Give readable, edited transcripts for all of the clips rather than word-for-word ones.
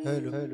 Hello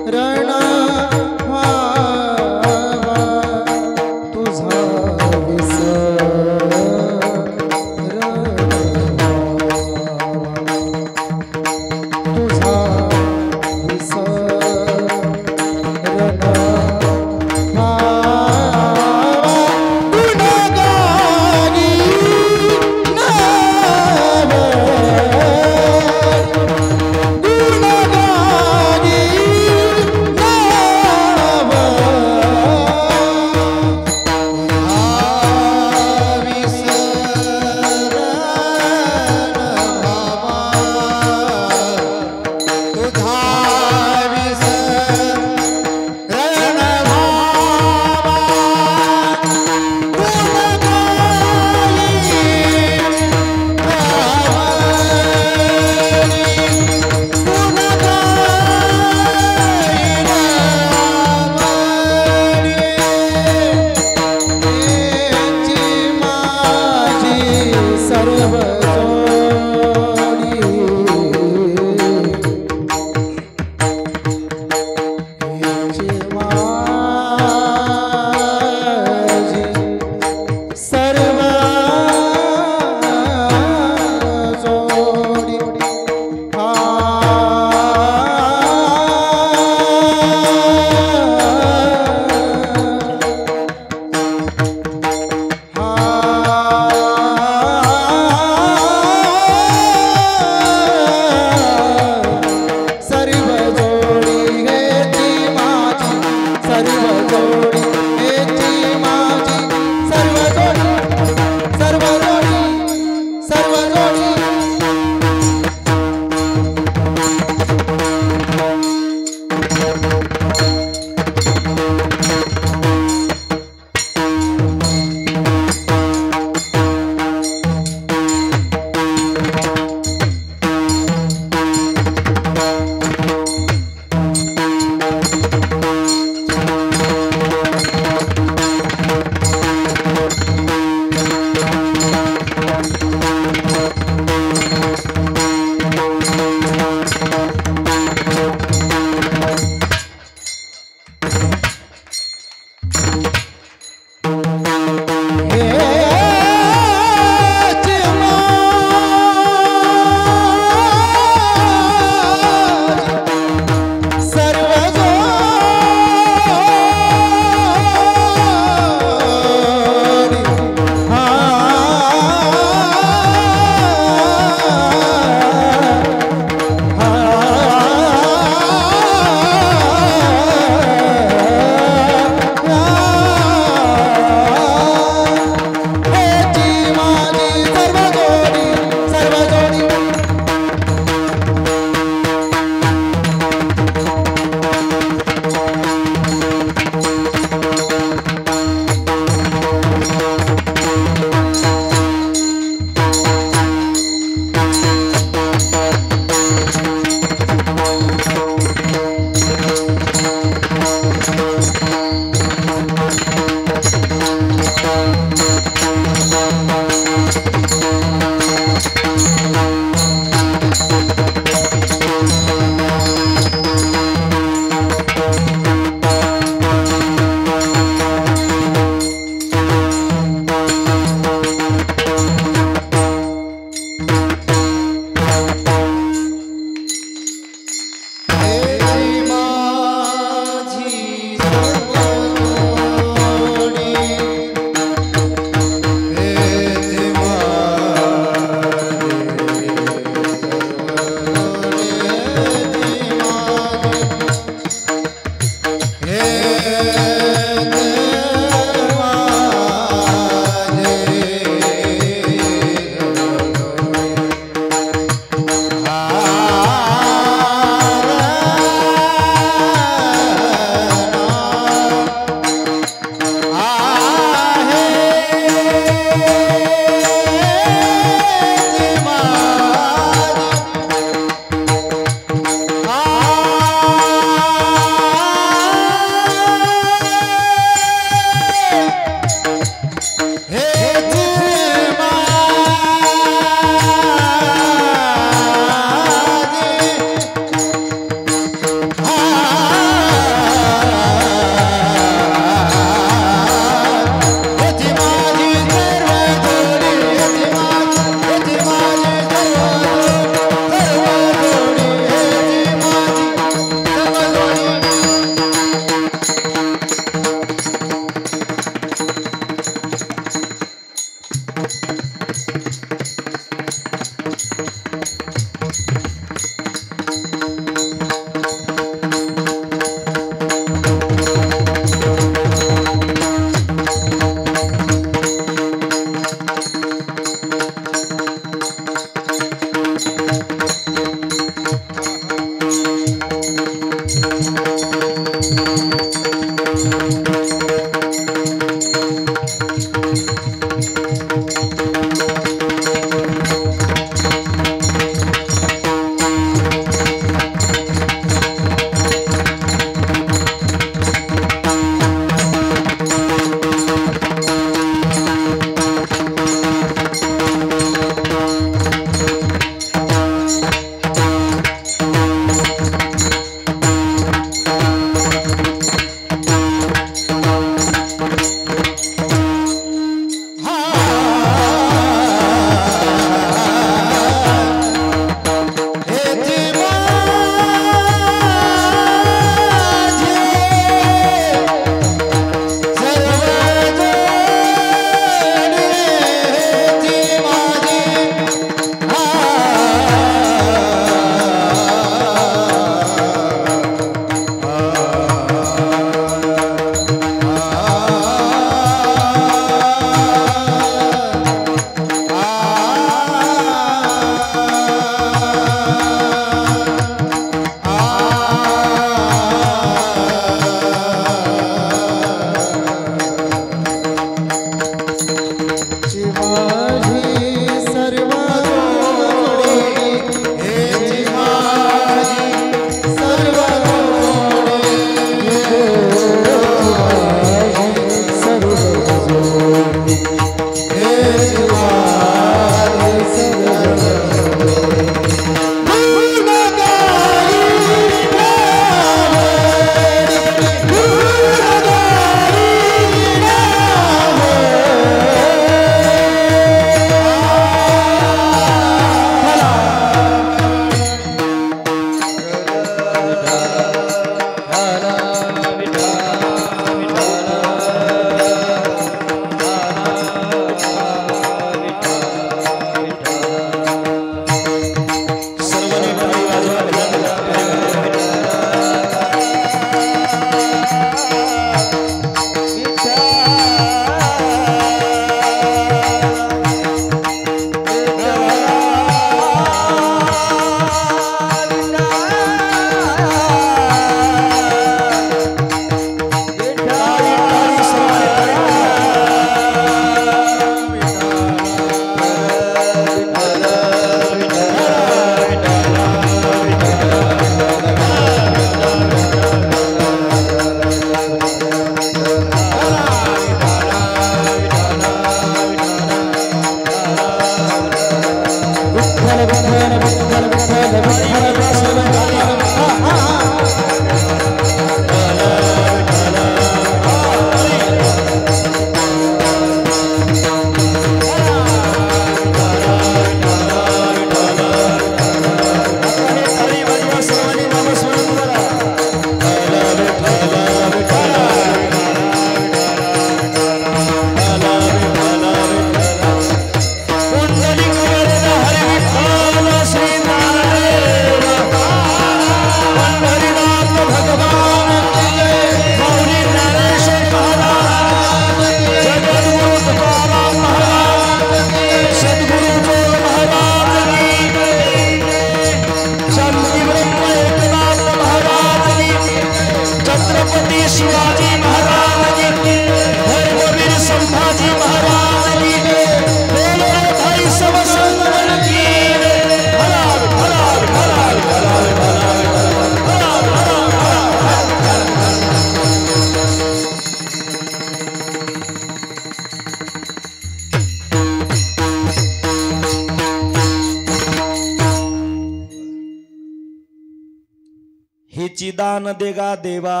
हेची दान देगा देवा,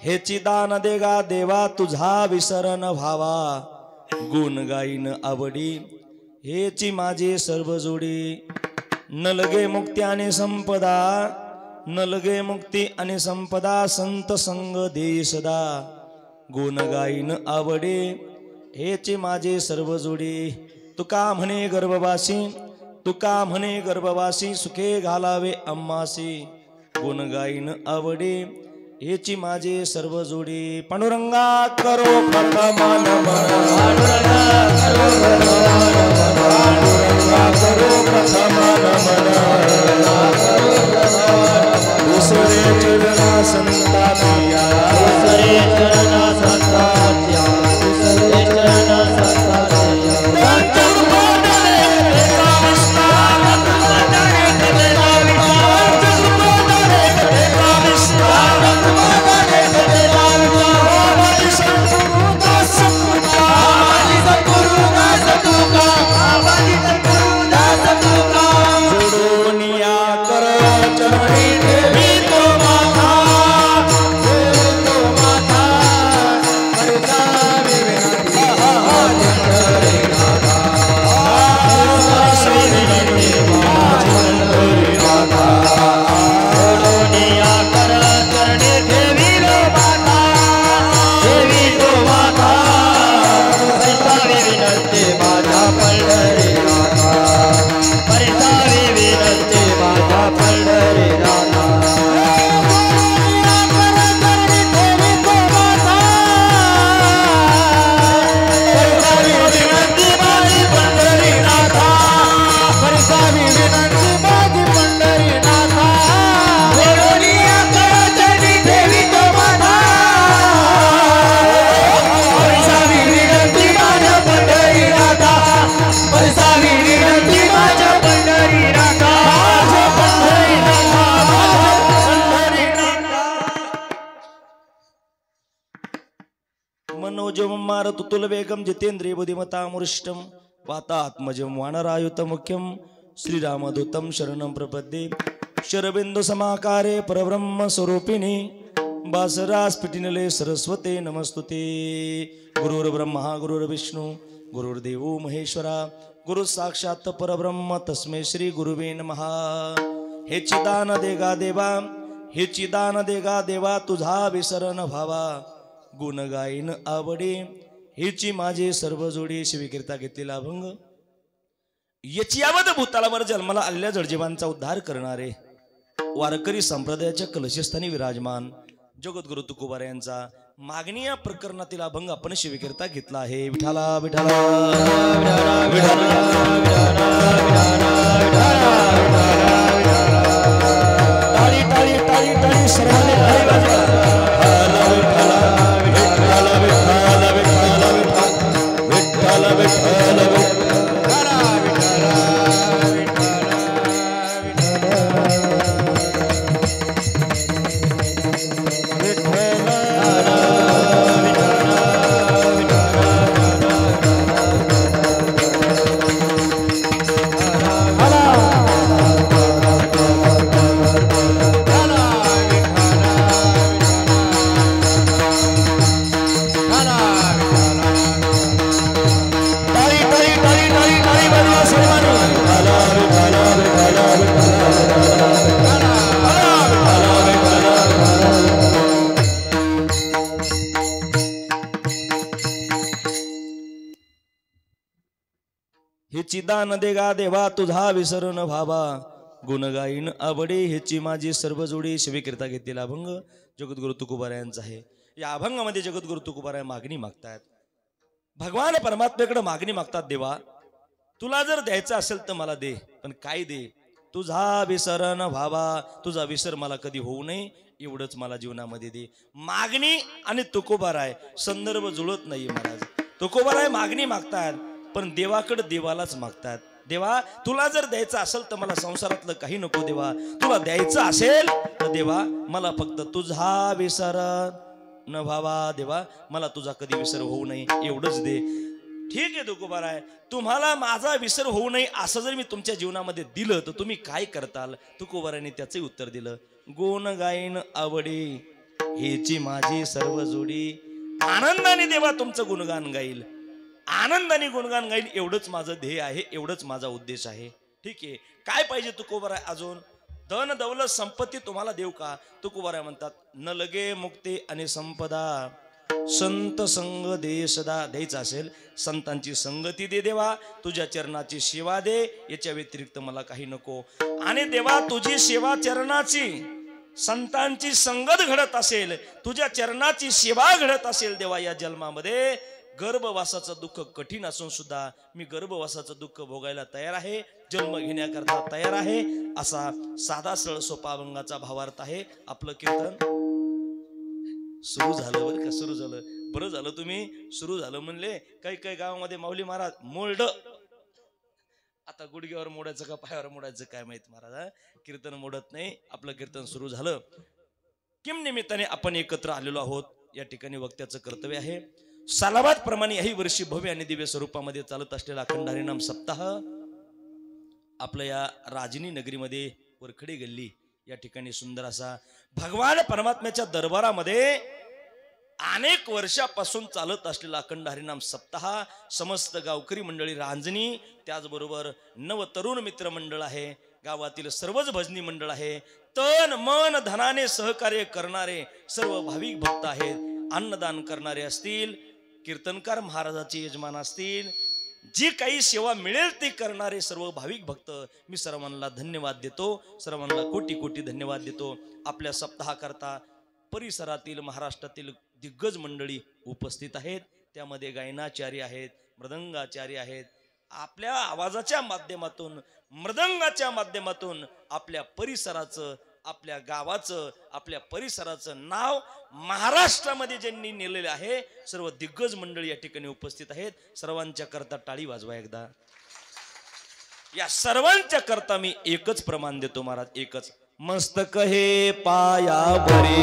हेची दान देगा देवा, तुझा विसरण व्हावा, गुण गाईन आवडी हेची माझे सर्व जोडी. नलगे मुक्ती आणि संपदा, नलगे मुक्ती आणि संपदा, संत संग देई सदा, गुण गाईन आवडे हेचे माझे सर्व जोडी. तुका म्हणे गर्भवासी, तुका म्हणे गर्भवासी, सुखे घालावे अम्मासी, गुण गाईन आवडे हेची माझे सर्व जोडी. पांडुरंगा करो प्रथम नमन, पांडुरंगा करो प्रथम नमन, दुसरे चरणा संतातिया, दुसरे चरणा संतातिया, दुसरे चरणा संतातिया. तुतुल वेगम जितेंद्रिय बुद्धिमता मुरिष्टम वातात्मजम वानरायुत मुख्यम श्रीरामदूतम शरणं प्रपद्ये. शरबिंदु समाकारे परब्रह्म स्वरूपिणी बासरास्फटिनले सरस्वते नमस्तुते. गुरुर्ब्रह्मा गुरुर्विष्णु गुरुर्देवो महेश्वरा गुरु साक्षात परब्रह्म तस्मै श्री गुरुवे नमः. हेची दान देगा देवा, हेची दान देगा देवा, तुझा विसरण व्हावा, गुण गाईन आवडे हेची माझे सर्व जोडी. शिवकीर्ता घेतलेला अभंग. याची यावत भूतालावर जन्माला आलेल्या जडजीवांचा उद्धार करणारे वारकरी संप्रदायाच्या कलशस्थानी विराजमान जगद्गुरु तुकोबार यांचा मागणी या प्रकरणातील अभंग आपण शिवकीर्ता घेतला आहे. विठाला विठाला टाळी टाळी टाळी टाळी सर्वांनी हेची दान देगा देवा, तुझा विसरण व्हावा, गुण गाईन आवडे हेची माझी सर्व जोडी. शिवकीर्ता घेतलेला अभंग जगद्गुरु तुकोबार यांचा आहे. या अभंगामध्ये जगद्गुरु तुकोबार मागणी मागतात. भगवान परमात्म्याकडे मागणी मागतात. देवा तुला जर द्यायचं असेल तर मला दे, पण काय दे, तुझा विसरण व्हावा, तुझा विसर मला कधी होऊ नये एवढंच मला जीवनामध्ये दे. मागणी आणि तुकोबार आहे संदर्भ जुळत नाही महाराज. तुकोबार आहे मागणी मागतात पण देवाकडे देवालाच मागतात. देवा तुला जर द्यायचं असेल तर मला संसारातलं काही नको. देवा तुला द्यायचं असेल तर देवा मला फक्त तुझा विसर न व्हावा. देवा मला तुझा कधी विसर होऊ नये एवढंच दे. ठीक आहे तुकोबार आहे, तुम्हाला माझा विसर होऊ नये असं जर मी तुमच्या जीवनामध्ये दिलं तर तुम्ही काय करताल. तुकोबाराने त्याचे उत्तर दिलं, गुण गाईन आवडी हेची माझी सर्व जोडी. आनंदाने देवा तुमचं गुणगान गाईल, आनंदाने गुणगान गाईल, एवढंच माझं ध्येय आहे, एवढंच माझा उद्देश आहे. ठीक आहे, काय पाहिजे तुकोबाराय? अजून धन दौलत संपत्ती तुम्हाला देऊ का? तुकोबाराय म्हणतात न लगे मुक्ती आणि संपदा, संत संग दे सदा. द्यायचं असेल संतांची संगती दे देवा, तुझ्या चरणाची सेवा दे, याच्या व्यतिरिक्त मला काही नको. आणि देवा तुझी सेवा चरणाची, संतांची संगत घडत असेल, तुझ्या चरणाची सेवा घडत असेल देवा, या जन्मामध्ये गर्भवासाचं दुःख कठीण असून सुद्धा मी गर्भवासाचं दुःख भोगायला तयार आहे, जन्म घेण्याकरता तयार आहे, असा साधा सरळ सोपा अभंगाचा भावार्थ आहे. आपलं कीर्तन सुरू झालं बरं का, सुरू झालं. बरं झालं तुम्ही सुरू झालं म्हणले. काही काही गावामध्ये माऊली महाराज मोल्ड, आता गुडघ्यावर मोडायचं का पायावर मोडायचं काय माहित महाराज, कीर्तन मोडत नाही. आपलं कीर्तन सुरू झालं. किम निमित्ताने आपण एकत्र आलेलो आहोत, या ठिकाणी वक्त्याचं कर्तव्य आहे. सालाबाद प्रमाणे याही वर्षी भव्य आणि दिव्य स्वरूपामध्ये चालत असलेला अखंड हरिनाम सप्ताह आपल्या या राजनी नगरीमध्ये वरखडी गल्ली या ठिकाणी सुंदर असा भगवान परमात्म्याच्या दरबारामध्ये अनेक वर्षापासून चालत असलेला अखंड हरिनाम सप्ताह समस्त गावकरी मंडळी रांजणी, त्याचबरोबर नव तरुण मित्र मंडळ आहे, गावातील सर्वच भजनी मंडळ आहे, तन मन धनाने सहकार्य करणारे सर्व भाविक भक्त आहेत, अन्नदान करणारे असतील, कीर्तनकार महाराजाचे यजमान असतील, जी काही सेवा मिळेल ती करणारे सर्व भाविक भक्त, मी सर्वांना धन्यवाद देतो, सर्वांना कोटी कोटी धन्यवाद देतो. आपल्या सप्ताहाकरता परिसरातील महाराष्ट्रातील दिग्गज मंडळी उपस्थित आहेत, त्यामध्ये गायनाचार्य आहेत, मृदंगाचार्य आहेत. आपल्या आवाजाच्या माध्यमातून, मृदंगाच्या माध्यमातून आपल्या परिसराचं, आपल्या गावाचं, आपल्या परिसराचं नाव महाराष्ट्रामध्ये ज्यांनी नेलेले आहे सर्व दिग्गज मंडळी या ठिकाणी उपस्थित आहेत. सर्वांच्या करता टाळी वाजवा एकदा. या सर्वांच्या करता मी एकच प्रमाण देतो महाराज, एकच. मस्तक हे पायावरी,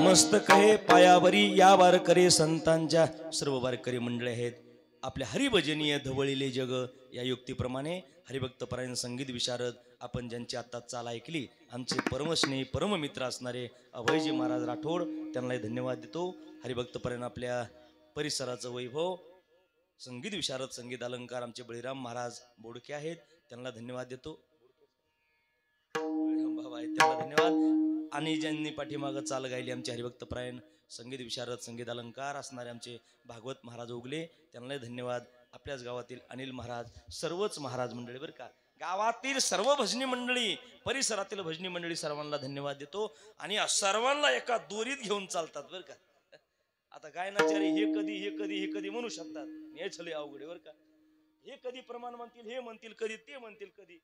मस्तक हे पायावरी, या वारकरी संतांच्या सर्व वारकरी मंडळी आहेत. आपल्या हरिभजनीय धवळीले जग या युक्तीप्रमाणे हरिभक्तपरायण संगीत विशारद आपण ज्यांची आता चाल ऐकली, आमचे परमस्नेही परममित्र असणारे अभयजी महाराज राठोड, त्यांनाही धन्यवाद देतो. हरिभक्तपरायण आपल्या परिसराचं वैभव संगीत विशारद संगीत अलंकार आमचे बळीराम महाराज बोडके आहेत, त्यांना धन्यवाद देतो. त्यांना धन्यवाद. आणि ज्यांनी पाठीमागं चाल गायली आमचे हरिभक्तपरायण संगीत विशारद संगीत अलंकार असणारे आमचे भागवत महाराज उगले, त्यांनाही धन्यवाद. आपल्याच गावातील अनिल महाराज, सर्वच महाराज मंडळी बरं का, गावातील सर्व भजनी मंडळी, परिसरातील भजनी मंडळी, सर्वांना धन्यवाद देतो. आणि सर्वांना एका दोरीत घेऊन चालतात बरं का. आता गायनाचार्य हे कधी हे कधी हे कधी म्हणू शकतात, हे छले अवघड बरं का. हे कधी प्रमाण म्हणतील, हे म्हणतील कधी, ते म्हणतील कधी,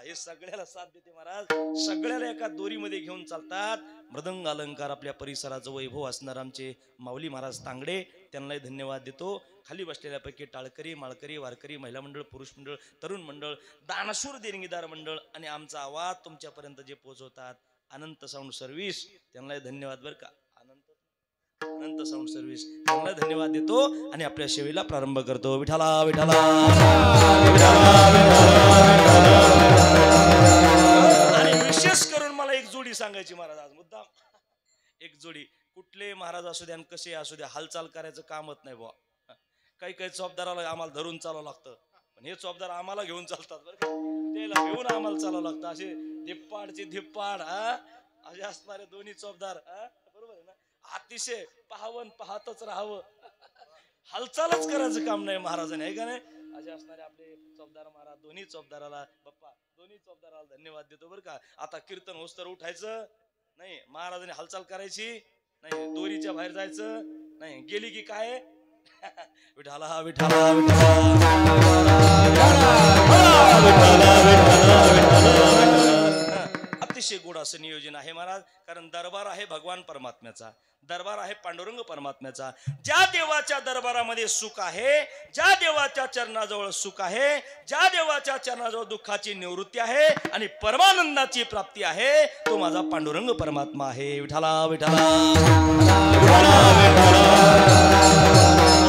हे सगळ्याला साथ देते महाराज, सगळ्याला एका दोरीमध्ये घेऊन चालतात. मृदंग अलंकार आपल्या परिसराचं वैभव असणार आमचे माऊली महाराज तांगडे, त्यांनाही धन्यवाद देतो. खाली बसलेल्यापैकी टाळकरी, माळकरी, वारकरी, महिला मंडळ, पुरुष मंडळ, तरुण मंडळ, दानशूर देणगीदार मंडळ आणि आमचा आवाज तुमच्यापर्यंत जे पोहोचवतात अनंत साऊंड सर्व्हिस, त्यांनाही धन्यवाद बरं का. अनंत साऊंड सर्व्हिस, त्यांना धन्यवाद देतो आणि आपल्या सेवेला प्रारंभ करतो. विठाला विठाला. आणि विशेष करून मला एक जोडी सांगायची महाराज आज मुद्दाम, एक जोडी. कुठले महाराज असू द्या आणि कसे असू द्या, हालचाल करायचं कामच नाही बुवा. काही काही चौबदाराला आम्हाला धरून चालावं लागतं, पण हे चौबदार आम्हाला घेऊन चालतात बरं का. त्याला घेऊन आम्हाला चालावं लागतं. असे धिप्पाडचे धिप्पाड असे असणारे दोन्ही चौबदार, बरोबर आहे ना. अतिशय पाहावं पाहतच राहावं, हालचालच करायचं काम नाही महाराजांनी, आहे का नाही? असे असणारे आपले चौबदार महाराज, दोन्ही चौबदाराला बाप्पा, दोन्ही चौबदाराला धन्यवाद देतो बरं का. आता कीर्तन होस तर उठायचं नाही, महाराजांनी हालचाल करायची नाही, दोरीच्या बाहेर जायचं नाही, गेली की काय विठाला विठाला अतिशय गोड असं नियोजन आहे महाराज. कारण दरबार आहे भगवान परमात्म्याचा, दरबार आहे पांडुरंग परमात्म्याचा. ज्या देवाच्या दरबारामध्ये सुख आहे, ज्या देवाच्या चरणाजवळ सुख आहे, ज्या देवाच्या चरणाजवळ दुःखाची निवृत्ती आहे आणि परमानंदाची प्राप्ती आहे, तो माझा पांडुरंग परमात्मा आहे. विठाला विठाला.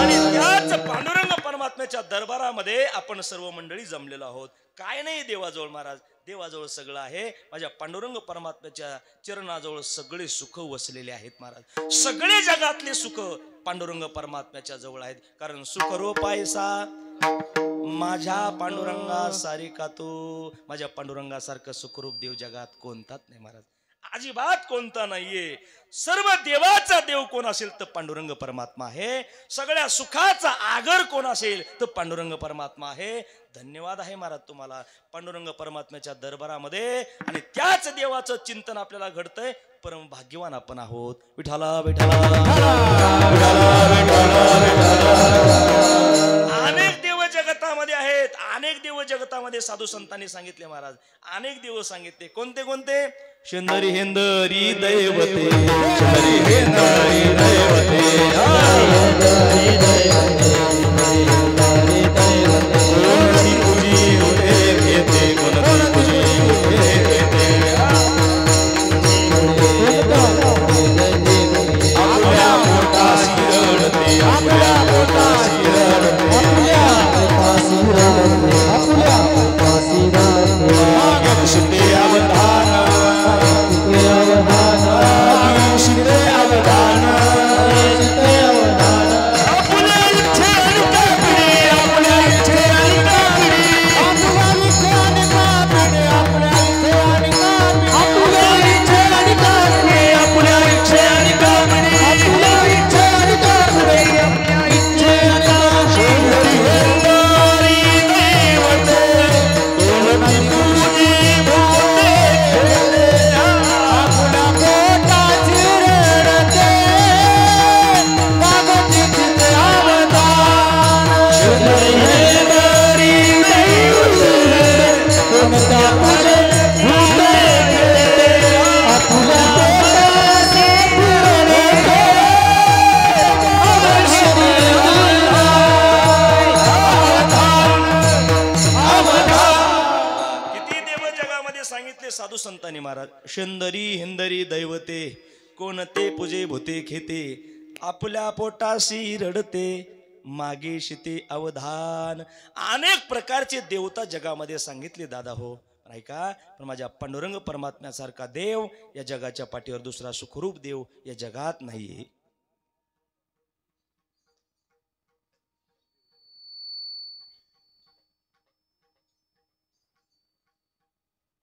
आणि त्याच पांडुरंग परमात्म्याच्या दरबारामध्ये आपण सर्व मंडळी जमलेलो आहोत. काय नाही देवाजवळ महाराज, देवाजवळ सगळं आहे. माझ्या पांडुरंग परमात्म्याच्या चरणाजवळ सगळे सुख वसलेले आहेत महाराज. सगळे जगातले सुख पांडुरंग परमात्म्याच्या जवळ आहेत. कारण सुख रूप पैसा माझ्या पांडुरंगा सारी का तू, माझ्या पांडुरंगासारखं सुखरूप देव जगात कोणताच नाही महाराज, अजिबात कोणता नाहीये. सर्व देवाचा देव कोण असेल तर पांडुरंग परमात्मा आहे. सगळ्या सुखाचा आगर कोण असेल तर पांडुरंग परमात्मा आहे. धन्यवाद आहे महाराज तुम्हाला पांडुरंग परमात्म्याच्या दरबारामध्ये, आणि त्याच देवाचं चिंतन आपल्याला घडतंय. परम भाग्यवान आपण आहोत. विठाला विठाला. अनेक देव जगतामध्ये आहेत, अनेक देव जगतामध्ये साधू संतांनी सांगितले महाराज, अनेक देव सांगितले. कोणते कोणते? शेंदरी हेंदरी दैवते, शेंदरी हेंदरी दैवते, हेंदरी दैवते, हेंदरी दैवते. कोणती तुझी उठे घेते, कोणती तुझी उठे घेते. आपल्या पोटाशी रडते, आपल्या पोटाशी रडते, आपल्या पोटाशी रडते, आपल्या पोटाशी रडते. मागे शिंदे अवधान, शिंदे अवधान, शिंदे अवधान. आपल्या इच्छे आणि कापडी, आपल्या इच्छे आणि कापडी, आपल्या इच्छे आणि कापडी, आपल्या इच्छे आणि कापडी, आपल्या इच्छे आणि कापडी, आपल्या इच्छे आणि कापडी, आपल्या इच्छे आणि कापडी, आपल्या इच्छे आणि कापडी. शेंदरी हेंदरी दैवते, कोणती तुझी भोवते खेळते, आपल्या पोटाची रडते, मागती तिचे अवधान. शेंदरी हेंदरी दैवते, कोणत्या तुझे भोवते खेळते, आपल्या पोटाची रडते, अवश्य किती देव जगामध्ये सांगितले साधू संतांनी महाराज. शेंदरी हिंदरी दैवते, कोणते पूजे भूते खेते, आपल्या पोटाशी रडते, मागे शिते अवधान. अनेक प्रकारचे देवता जगामध्ये सांगितले दादा हो, नाही का? पण माझ्या पांडुरंग परमात्म्यासारखा देव या जगाच्या पाठीवर दुसरा सुखरूप देव या जगात नाहीये.